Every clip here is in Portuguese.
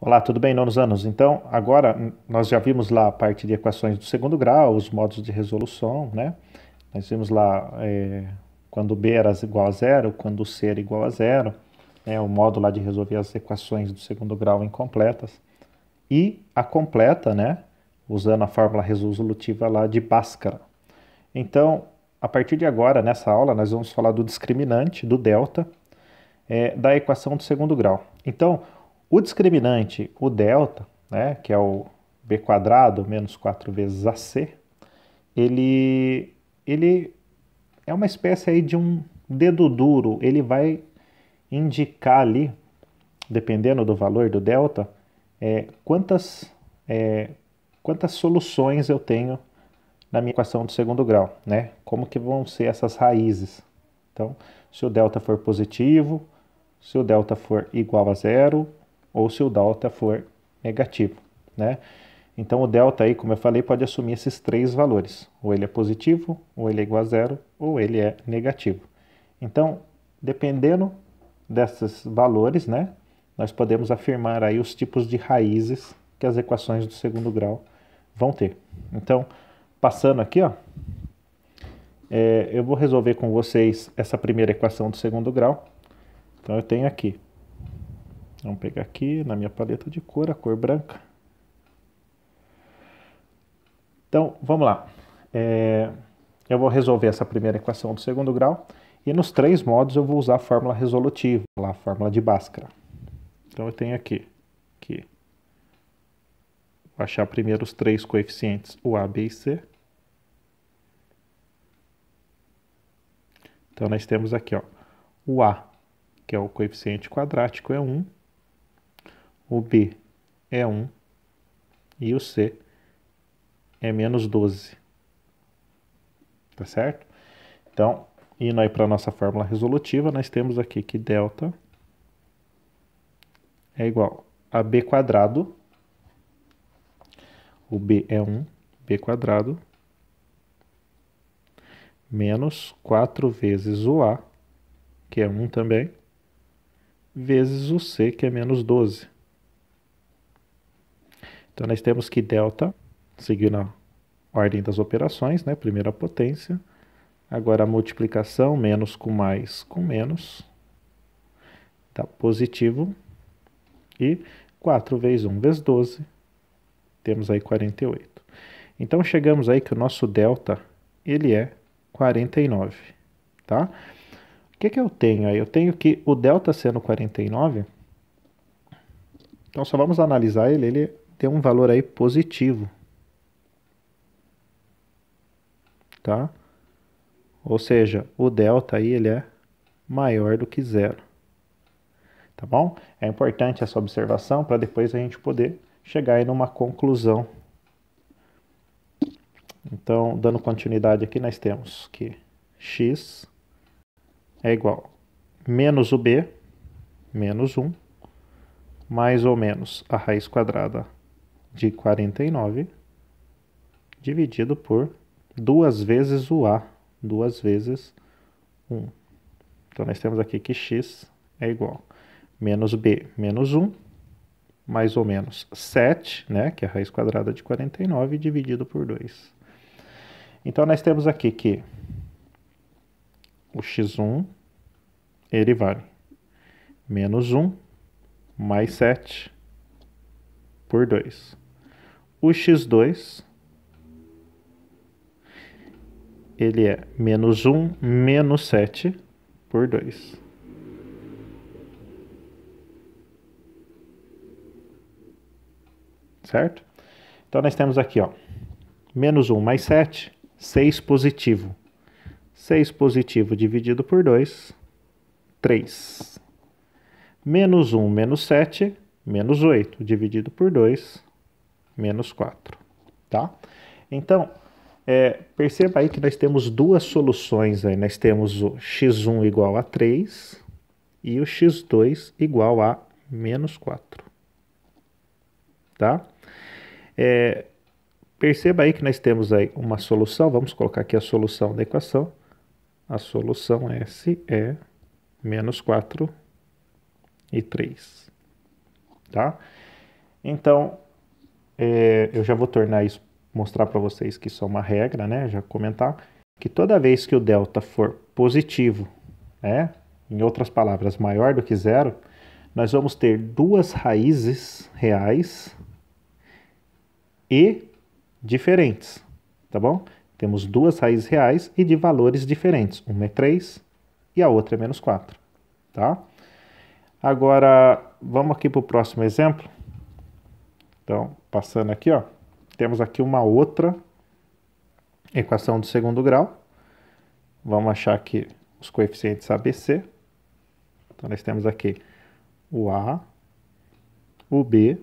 Olá, tudo bem, nonos anos? Então, agora nós já vimos lá a parte de equações do segundo grau, os modos de resolução, né? Nós vimos lá quando B era igual a zero, quando C era igual a zero, né? O modo lá de resolver as equações do segundo grau incompletas. E a completa, né? Usando a fórmula resolutiva lá de Bhaskara. Então, a partir de agora, nessa aula, nós vamos falar do discriminante, do delta, da equação do segundo grau. Então, o discriminante, o delta, né, que é o b quadrado menos 4 vezes ac, ele é uma espécie aí de um dedo duro. Ele vai indicar ali, dependendo do valor do delta, quantas soluções eu tenho na minha equação do segundo grau, né? Como que vão ser essas raízes. Então, se o delta for positivo, se o delta for igual a zero, ou se o delta for negativo, né? Então o delta aí, como eu falei, pode assumir esses três valores. Ou ele é positivo, ou ele é igual a zero, ou ele é negativo. Então, dependendo desses valores, né, nós podemos afirmar aí os tipos de raízes que as equações do segundo grau vão ter. Então, passando aqui, ó, eu vou resolver com vocês essa primeira equação do segundo grau. Então eu tenho aqui, vamos pegar aqui na minha paleta de cor, a cor branca. Então, vamos lá. Eu vou resolver essa primeira equação do segundo grau e nos três modos eu vou usar a fórmula resolutiva, a fórmula de Bhaskara. Então eu tenho aqui, vou achar primeiro os três coeficientes, o A, B e C. Então nós temos aqui, ó, o A, que é o coeficiente quadrático, é 1, o B é 1 e o C é menos 12. Tá certo? Então, indo aí para a nossa fórmula resolutiva, nós temos aqui que delta é igual a b quadrado, o b é 1, b quadrado, menos 4 vezes o a, que é 1 também, vezes o c, que é menos 12. Então, nós temos que delta, seguindo a ordem das operações, né? Primeira potência, agora a multiplicação, menos com mais com menos, tá positivo, e 4 vezes 1 vezes 12, temos aí 48. Então chegamos aí que o nosso delta, ele é 49, tá? O que eu tenho aí? Eu tenho que o delta sendo 49, então só vamos analisar ele tem um valor aí positivo, tá? Ou seja, o delta aí ele é maior do que zero, tá bom? É importante essa observação para depois a gente poder chegar aí numa conclusão. Então, dando continuidade aqui, nós temos que x é igual a menos o b, menos 1, mais ou menos a raiz quadrada de 49, dividido por 2 vezes o a, 2 vezes 1. Então, nós temos aqui que x é igual a menos b, menos 1, mais ou menos 7, né, que é a raiz quadrada de 49, dividido por 2. Então, nós temos aqui que o x1, ele vale menos 1 mais 7 por 2. O x2, ele é menos 1 menos 7 por 2. Certo? Então, nós temos aqui, ó, menos 1 mais 7, 6 positivo. 6 positivo dividido por 2, 3. Menos 1 menos 7, menos 8 dividido por 2, menos 4. Tá? Então, perceba aí que nós temos duas soluções aí. Nós temos o x1 igual a 3 e o x2 igual a menos 4. Tá? Perceba aí que nós temos aí uma solução. Vamos colocar aqui a solução da equação. A solução S é menos 4 e 3. Tá? Então, eu já vou tornar isso, mostrar para vocês que isso é uma regra, né? Já comentar que toda vez que o delta for positivo, né? Em outras palavras, maior do que zero, nós vamos ter duas raízes reais e diferentes, tá bom? Temos duas raízes reais e de valores diferentes. Uma é 3 e a outra é menos 4, tá? Agora, vamos aqui para o próximo exemplo. Então, passando aqui, ó, temos aqui uma outra equação do segundo grau. Vamos achar aqui os coeficientes ABC. Então, nós temos aqui o A, o B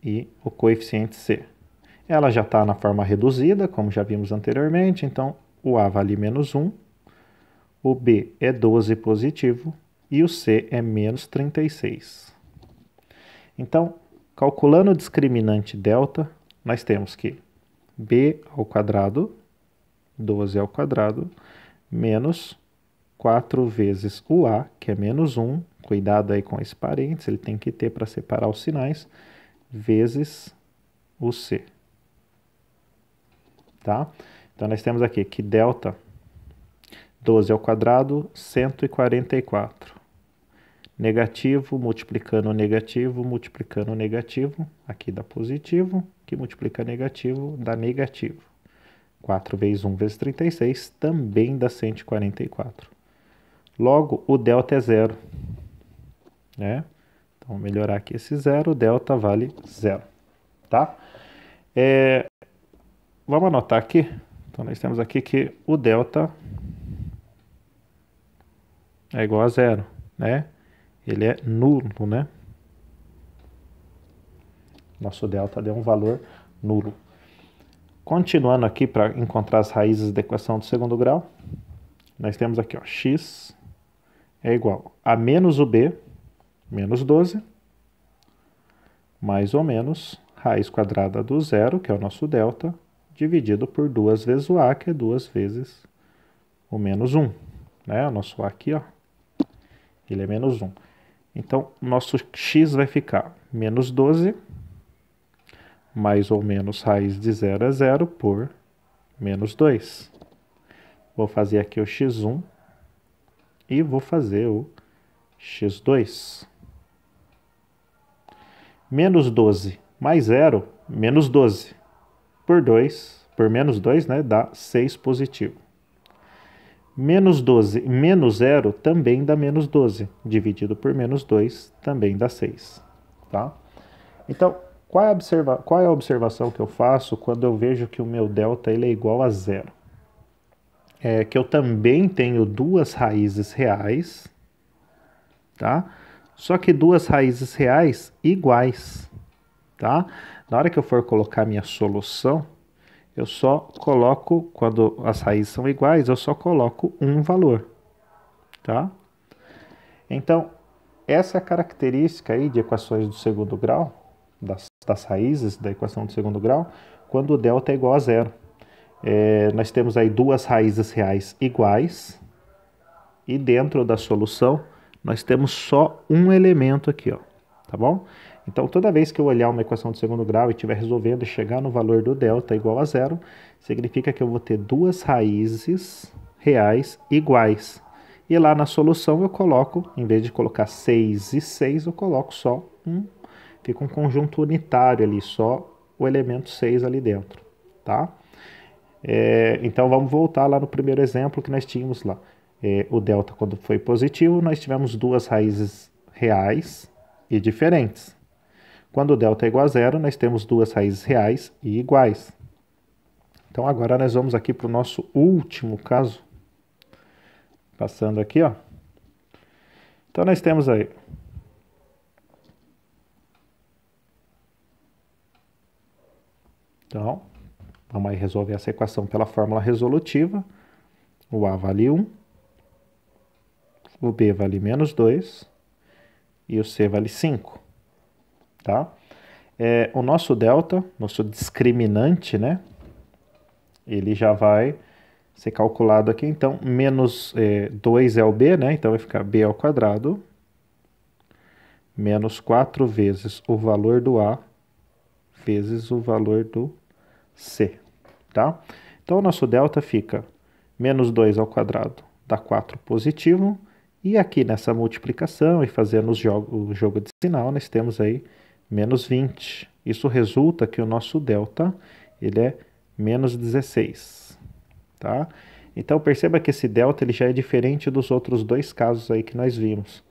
e o coeficiente C. Ela já está na forma reduzida, como já vimos anteriormente, então o A vale menos 1, o B é 12 positivo e o C é menos 36. Então, calculando o discriminante delta, nós temos que B ao quadrado, 12 ao quadrado, menos 4 vezes o A, que é menos 1, cuidado aí com esse parênteses, ele tem que ter para separar os sinais, vezes o C. Tá? Então, nós temos aqui que delta 12 ao quadrado, 144. Negativo, multiplicando o negativo, aqui dá positivo, que multiplica negativo, dá negativo. 4 vezes 1 vezes 36 também dá 144. Logo, o delta é zero, né? Então, vou melhorar aqui esse zero, o delta vale zero, tá? Vamos anotar aqui. Então, nós temos aqui que o delta é igual a zero, né? Ele é nulo, né? Nosso delta deu um valor nulo. Continuando aqui para encontrar as raízes da equação do segundo grau, nós temos aqui, ó, x é igual a menos o b, menos 12, mais ou menos raiz quadrada do zero, que é o nosso delta, dividido por 2 vezes o a, que é 2 vezes o menos 1. Né? O nosso a aqui, ó, ele é menos 1. Então, nosso x vai ficar menos 12, mais ou menos raiz de 0 é 0 por menos 2. Vou fazer aqui o x1 e vou fazer o x2. Menos 12 mais 0, menos 12. Por 2, por menos 2, né, dá 6 positivo. Menos 12 menos 0 também dá menos 12. Dividido por menos 2 também dá 6. Tá? Então, qual é a observação que eu faço quando eu vejo que o meu delta ele é igual a zero? É que eu também tenho duas raízes reais, tá? Só que duas raízes reais iguais, tá? Na hora que eu for colocar minha solução, eu só coloco, quando as raízes são iguais, eu só coloco um valor, tá? Então, essa é a característica aí de equações do segundo grau, das raízes da equação do segundo grau, quando o delta é igual a zero. Nós temos aí duas raízes reais iguais e dentro da solução nós temos só um elemento aqui, ó, tá bom? Então, toda vez que eu olhar uma equação de segundo grau e estiver resolvendo e chegar no valor do delta igual a zero, significa que eu vou ter duas raízes reais iguais. E lá na solução eu coloco, em vez de colocar 6 e 6, eu coloco só um, fica um conjunto unitário ali, só o elemento 6 ali dentro, tá? Então, vamos voltar lá no primeiro exemplo que nós tínhamos lá. O delta, quando foi positivo, nós tivemos duas raízes reais e diferentes. Quando o delta é igual a zero, nós temos duas raízes reais e iguais. Então, agora nós vamos aqui para o nosso último caso. Passando aqui, ó. Então, nós temos aí então, vamos aí resolver essa equação pela fórmula resolutiva. O A vale 1, o B vale menos 2 e o C vale 5. Tá? O nosso delta, nosso discriminante, né? Ele já vai ser calculado aqui. Então, menos 2 é o B, né? Então, vai ficar B ao quadrado menos 4 vezes o valor do A vezes o valor do C, tá? Então, o nosso delta fica menos 2 ao quadrado dá 4 positivo, e aqui nessa multiplicação e fazendo o jogo de sinal, nós temos aí menos 20. Isso resulta que o nosso delta ele é menos 16, tá? Então, perceba que esse delta ele já é diferente dos outros dois casos aí que nós vimos,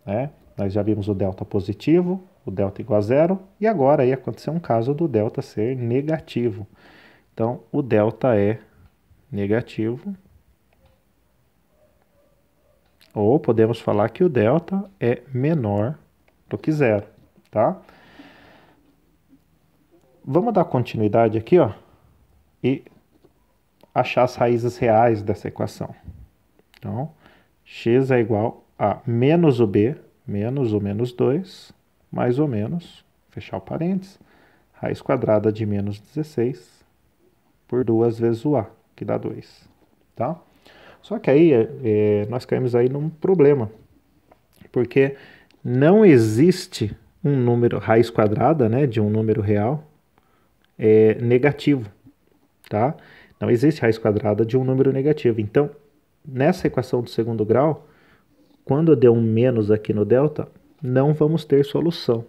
né? Nós já vimos o delta positivo, o delta igual a zero, e agora aí aconteceu um caso do delta ser negativo. Então, o delta é negativo, ou podemos falar que o delta é menor do que zero, tá? Vamos dar continuidade aqui, ó, e achar as raízes reais dessa equação. Então, x é igual a menos o b, menos o menos 2, mais ou menos, fechar o parênteses, raiz quadrada de menos 16 por 2 vezes o a, que dá 2, tá? Só que aí nós caímos aí num problema, porque não existe um número, raiz quadrada, né, de um número real negativo, tá? Não existe raiz quadrada de um número negativo. Então, nessa equação do segundo grau, quando eu der um menos aqui no delta, não vamos ter solução,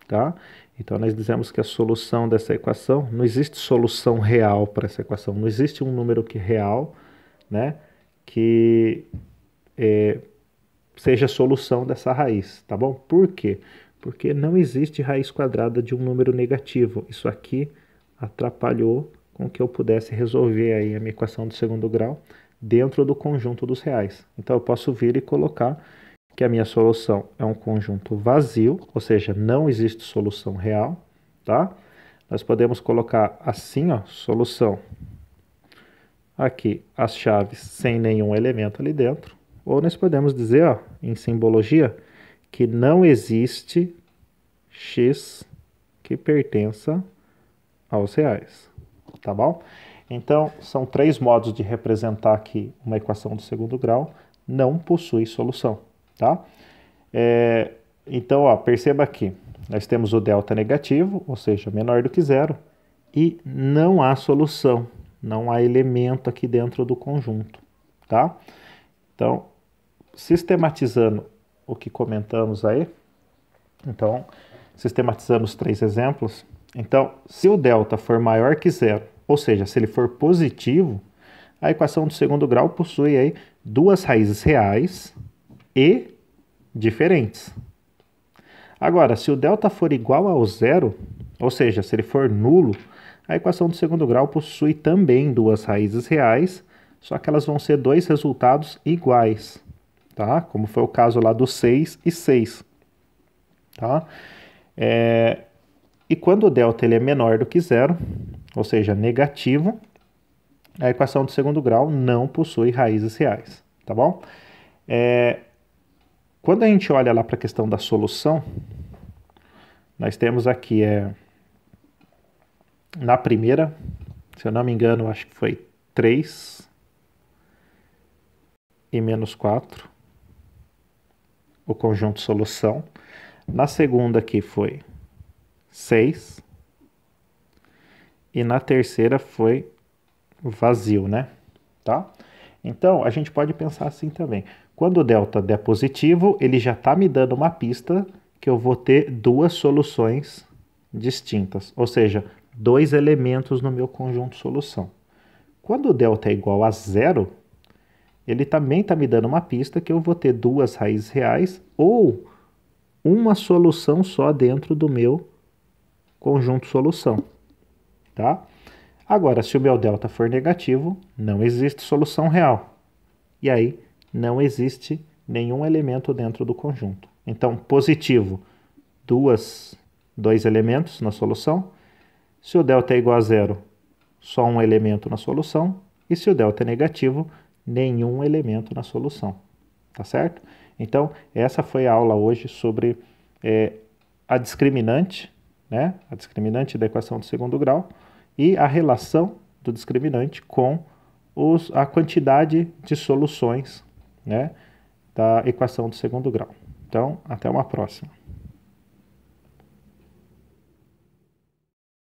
tá? Então, nós dizemos que a solução dessa equação, não existe solução real para essa equação, não existe um número que real, né, que seja a solução dessa raiz, tá bom? Por quê? Porque não existe raiz quadrada de um número negativo. Isso aqui atrapalhou com que eu pudesse resolver aí a minha equação do segundo grau dentro do conjunto dos reais. Então, eu posso vir e colocar que a minha solução é um conjunto vazio, ou seja, não existe solução real, tá? Nós podemos colocar assim, ó, solução. Aqui, as chaves sem nenhum elemento ali dentro. Ou nós podemos dizer, ó, em simbologia, que não existe x que pertença aos reais, tá bom? Então, são 3 modos de representar aqui uma equação do segundo grau, não possui solução, tá? Então, ó, perceba aqui, nós temos o delta negativo, ou seja, menor do que zero, e não há solução, não há elemento aqui dentro do conjunto, tá? Então, sistematizando o que comentamos aí, então, sistematizando os 3 exemplos, então, se o delta for maior que zero, ou seja, se ele for positivo, a equação do segundo grau possui aí 2 raízes reais e diferentes. Agora, se o delta for igual ao zero, ou seja, se ele for nulo, a equação do segundo grau possui também 2 raízes reais, só que elas vão ser 2 resultados iguais, tá? Como foi o caso lá do 6 e 6, tá? E quando o delta ele é menor do que zero, ou seja, negativo, a equação do segundo grau não possui raízes reais, tá bom? Quando a gente olha lá para a questão da solução, nós temos aqui, na primeira, se eu não me engano, acho que foi 3 e menos 4, o conjunto solução. Na segunda aqui foi 6. E na terceira foi vazio, né? Tá? Então, a gente pode pensar assim também. Quando o delta der positivo, ele já está me dando uma pista que eu vou ter 2 soluções distintas. Ou seja, 2 elementos no meu conjunto solução. Quando o delta é igual a zero, ele também está me dando uma pista que eu vou ter 2 raízes reais ou uma solução só dentro do meu conjunto solução, tá? Agora, se o meu delta for negativo, não existe solução real. E aí, não existe nenhum elemento dentro do conjunto. Então, positivo, 2 elementos na solução. Se o delta é igual a zero, só um elemento na solução. E se o delta é negativo, nenhum elemento na solução. Tá certo? Então, essa foi a aula hoje sobre a discriminante, né? A discriminante da equação de segundo grau e a relação do discriminante com a quantidade de soluções, né, da equação de segundo grau. Então, até uma próxima.